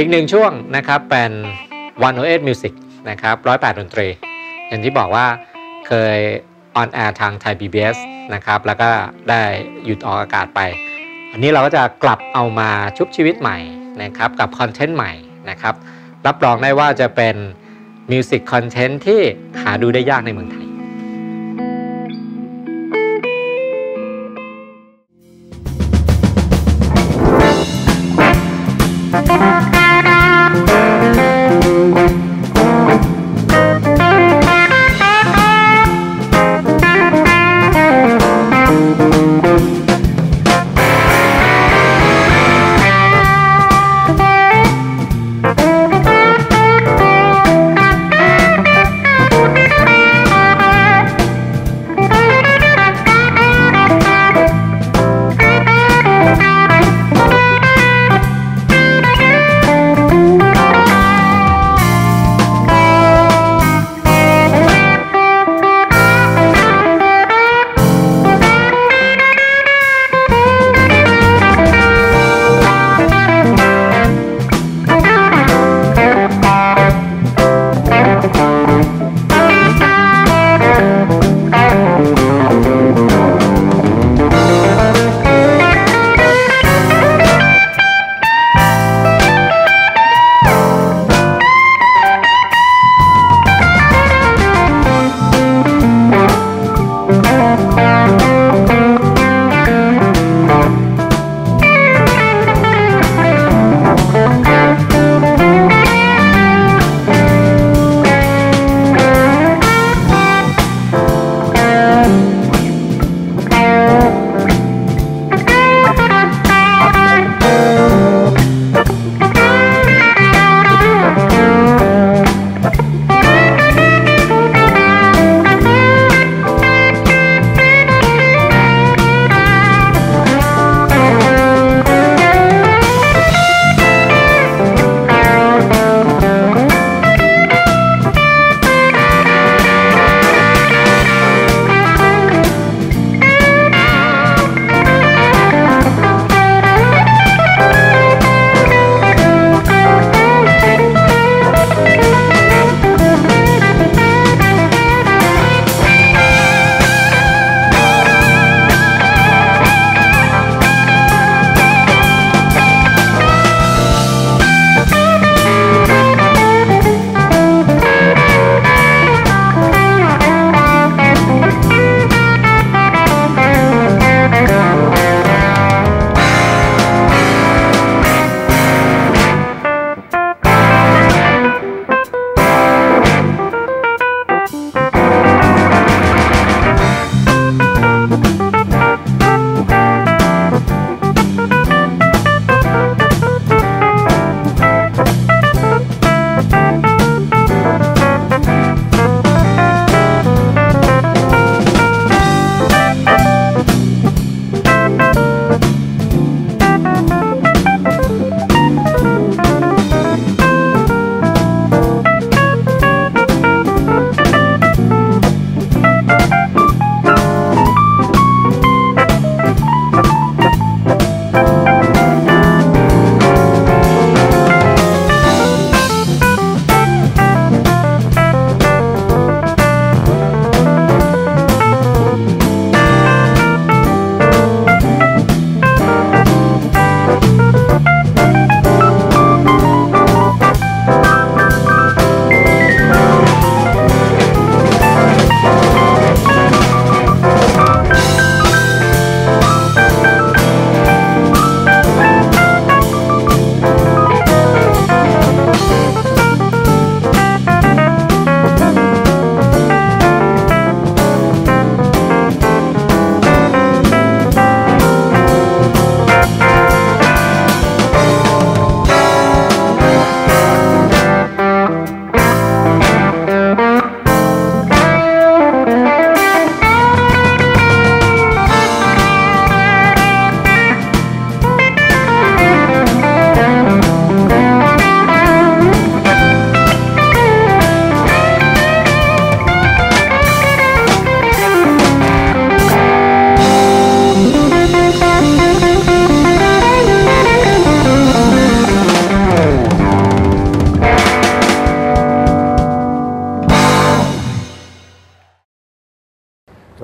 อีกหนึ่งช่วงนะครับเป็น108 Music นะครับ108ดนตรีอย่างที่บอกว่าเคยออนแอร์ทางไทย PBS นะครับแล้วก็ได้หยุดออกอากาศไปอันนี้เราก็จะกลับเอามาชุบชีวิตใหม่นะครับกับคอนเทนต์ใหม่นะครับรับรองได้ว่าจะเป็นมิวสิกคอนเทนต์ที่หาดูได้ยากในเมืองไทย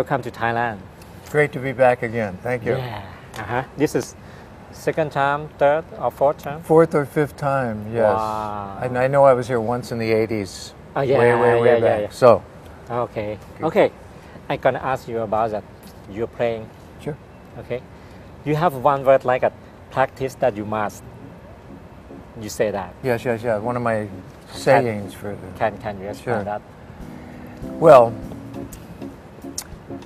welcome to Thailand. Great to be back again. Thank you. Yeah. This is second time, third or fourth time? Fourth or fifth time, yes. Wow. And I know I was here once in the 80s. Oh, yeah, way back. yeah. So, Okay. I'm gonna ask you about that. You're playing. sure. Okay. You have one word like a practice that you must. You say that. Yes. One of my sayings for the... Can you explain Sure. that? Well,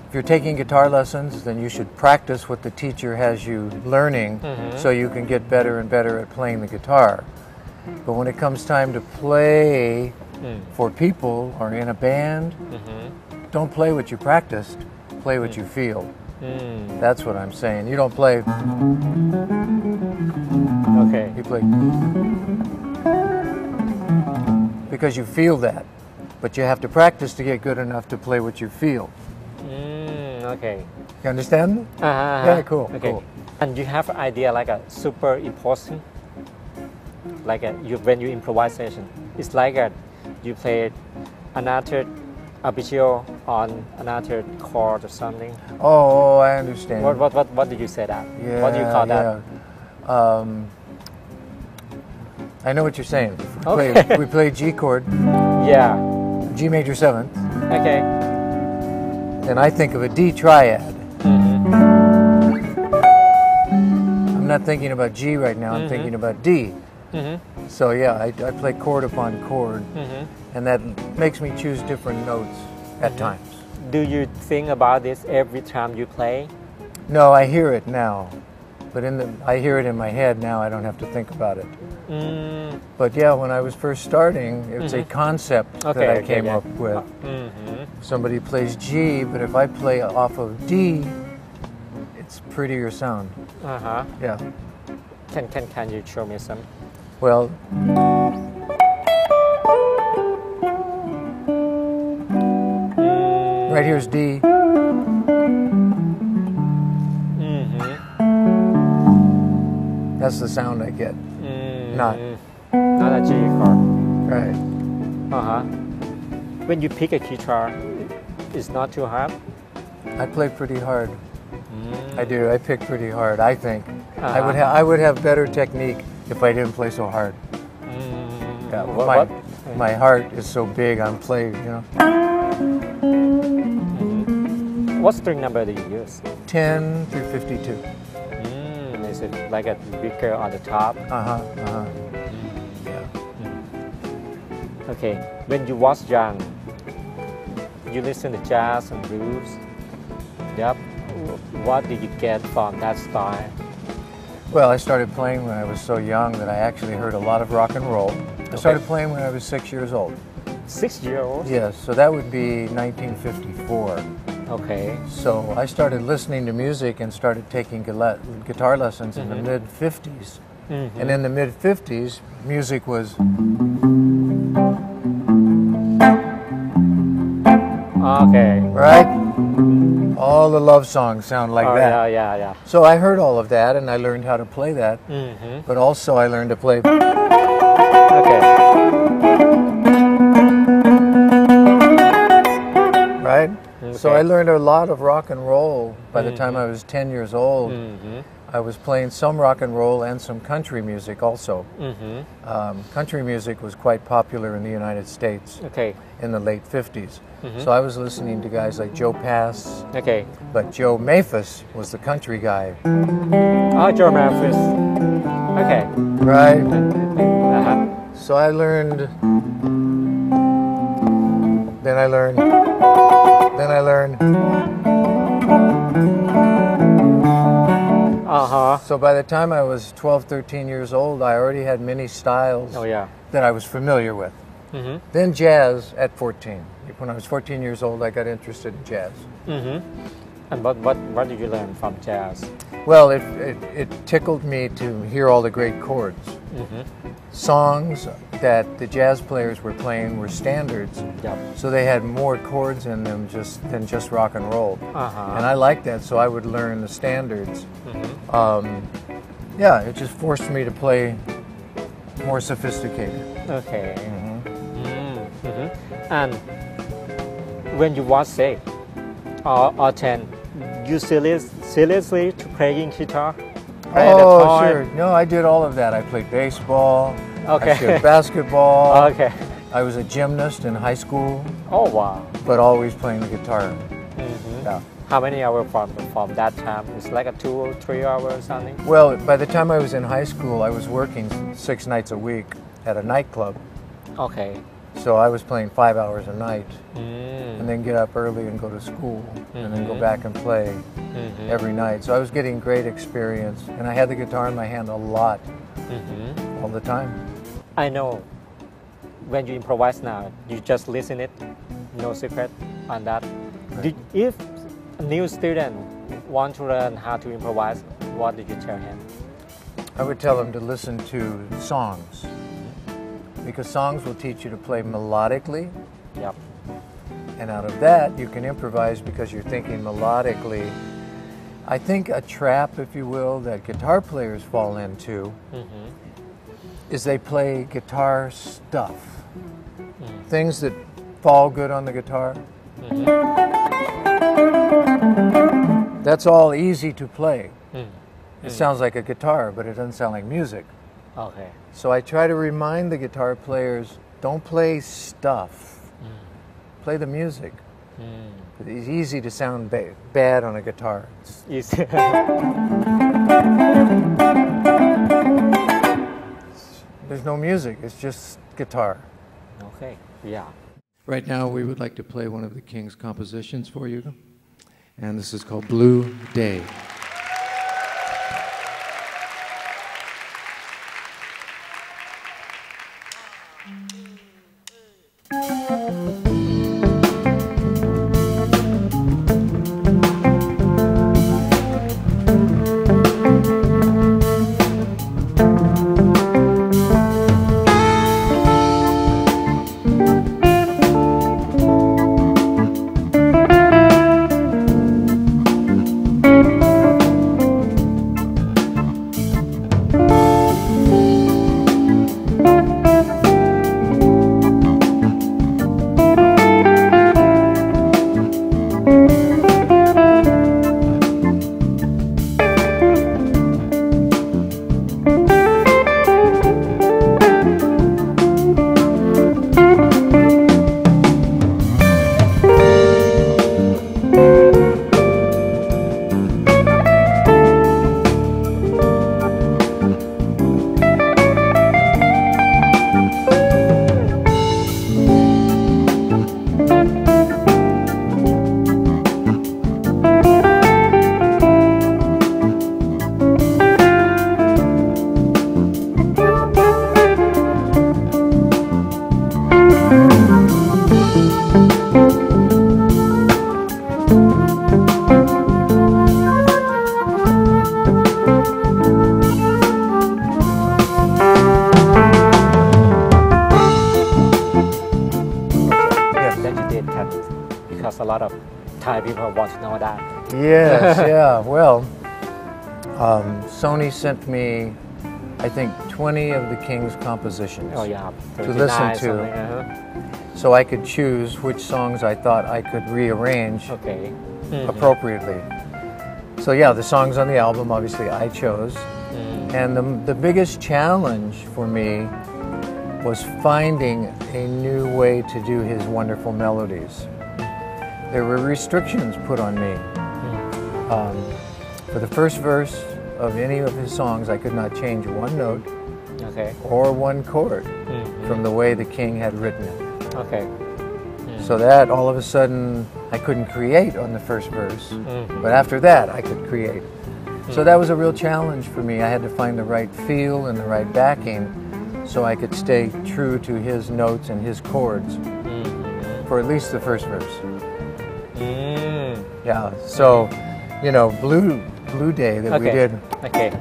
if you're taking guitar lessons, then you should practice what the teacher has you learning so you can get better and better at playing the guitar. But when it comes time to play for people or in a band, don't play what you practiced, play what you feel. That's what I'm saying. You don't play... Okay. You play... Because you feel that. But you have to practice to get good enough to play what you feel. Okay. You understand? Yeah, cool. Okay. Cool. And you have idea like a superimposing, like when you improvisation, it's like you play another arpeggio on another chord or something. Oh, I understand. What did you say that? Yeah, What do you call that? I know what you're saying. Okay. We play G chord, Yeah. G major 7th, Okay. and I think of a D triad. I'm not thinking about G right now, I'm thinking about D. So yeah, I play chord upon chord, and that makes me choose different notes at times. Do you think about this every time you play? No, I hear it now, but I hear it in my head now, I don't have to think about it. But yeah, when I was first starting, it's a concept that I came up with. Somebody plays G, but if I play off of D, it's prettier sound. Yeah. Can you show me some? Well, right here's D. That's the sound I get. Not a G chord. right. When you pick a guitar, it's not too hard. I play pretty hard. I do. I pick pretty hard. I think I would have better technique if I didn't play so hard. Yeah, my heart is so big. I'm playing. What string number do you use? 10 through 52. Is it like a bigger on the top? Yeah. Okay. When you was young, you listen to jazz and blues. Yep. What did you get from that style? Well, I started playing when I was so young that I actually heard a lot of rock and roll. I started playing when I was 6 years old. 6 years old? Yes, so that would be 1954. Okay. So I started listening to music and started taking guitar lessons in the mid-50s. And in the mid-50s, music was... Okay. Right? All the love songs sound like that. Yeah. So I heard all of that and I learned how to play that. But also I learned to play... Okay. Right? So I learned a lot of rock and roll by the time I was 10 years old. I was playing some rock and roll and some country music also. Country music was quite popular in the United States in the late 50s. So I was listening to guys like Joe Pass, but Joe Maphis was the country guy. Oh, Joe Maphis. Okay. Right? So I learned... Then I learned... So by the time I was 12, 13 years old, I already had many styles that I was familiar with. Then jazz at 14. When I was 14 years old, I got interested in jazz. And what did you learn from jazz? Well, it tickled me to hear all the great chords. Songs that the jazz players were playing were standards, so they had more chords in them than just rock and roll. And I liked that, so I would learn the standards. It just forced me to play more sophisticated. Okay. And when you was sick or 10 you seriously to playing guitar Oh, sure. No, I did all of that. I played baseball. Okay. I played basketball. Okay. I was a gymnast in high school, Oh wow. but always playing the guitar. Yeah. How many hours from that time? It's like a 2 or 3 hours something. Well, by the time I was in high school, I was working 6 nights a week at a nightclub. Okay. So I was playing 5 hours a night, and then get up early and go to school, and then go back and play every night. So I was getting great experience, and I had the guitar in my hand a lot, all the time. I know. When you improvise now, you just listen it. No secret on that. If a new student want to learn how to improvise, what did you tell him? I would tell them to listen to songs, because songs will teach you to play melodically, Yep. and out of that you can improvise because you're thinking melodically. I think a trap, if you will, that guitar players fall into is they play guitar stuff, things that fall good on the guitar. That's all easy to play. It sounds like a guitar, but it doesn't sound like music. Okay. So I try to remind the guitar players, don't play stuff. Play the music. It's easy to sound bad on a guitar. Easy. There's no music, it's just guitar. Okay. Yeah. Right now we would like to play one of the King's compositions for you, and this is called Blue Day. Because a lot of Thai people want to know that. Yes, yeah. Well, Sony sent me, I think, 20 of the King's compositions Oh yeah. to listen 39 to, something, so I could choose which songs I thought I could rearrange Okay. appropriately. So yeah, the songs on the album, obviously, I chose. And the biggest challenge for me was finding a new way to do his wonderful melodies. There were restrictions put on me. For the first verse of any of his songs, I could not change one note Okay. or one chord from the way the King had written it. Okay. So that all of a sudden I couldn't create on the first verse, but after that I could create. So that was a real challenge for me. I had to find the right feel and the right backing so I could stay true to his notes and his chords for at least the first verse. Yeah, so, you know, Blue Day that we did. Okay.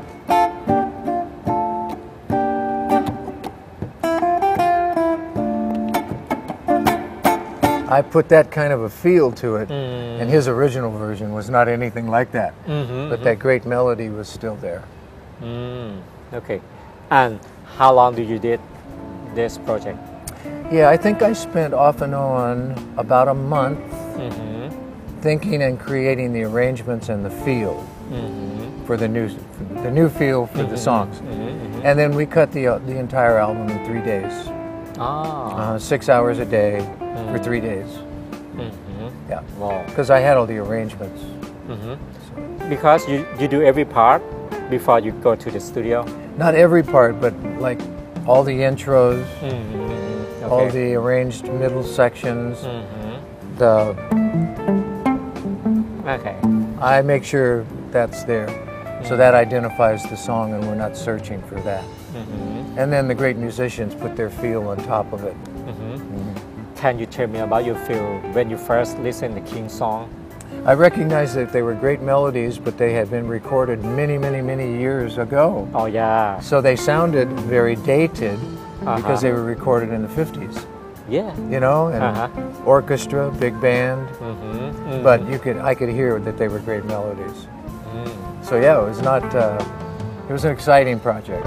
I put that kind of a feel to it, and his original version was not anything like that. But that great melody was still there. Okay. And how long do you did this project? Yeah, I think I spent off and on about a month thinking and creating the arrangements and the feel for the new feel for the songs. And then we cut the entire album in 3 days. 6 hours a day for 3 days. Yeah. Wow. Because I had all the arrangements. Because you do every part before you go to the studio. Not every part, but like all the intros, all the arranged middle sections, Okay. I make sure that's there. So that identifies the song and we're not searching for that. And then the great musicians put their feel on top of it. Can you tell me about your feel when you first listen to King song? I recognized that they were great melodies, but they had been recorded many, many, many years ago. Oh yeah. So they sounded very dated because they were recorded in the 50s. Yeah. You know, and orchestra, big band. But I could hear that they were great melodies. So yeah, it was not. It was an exciting project.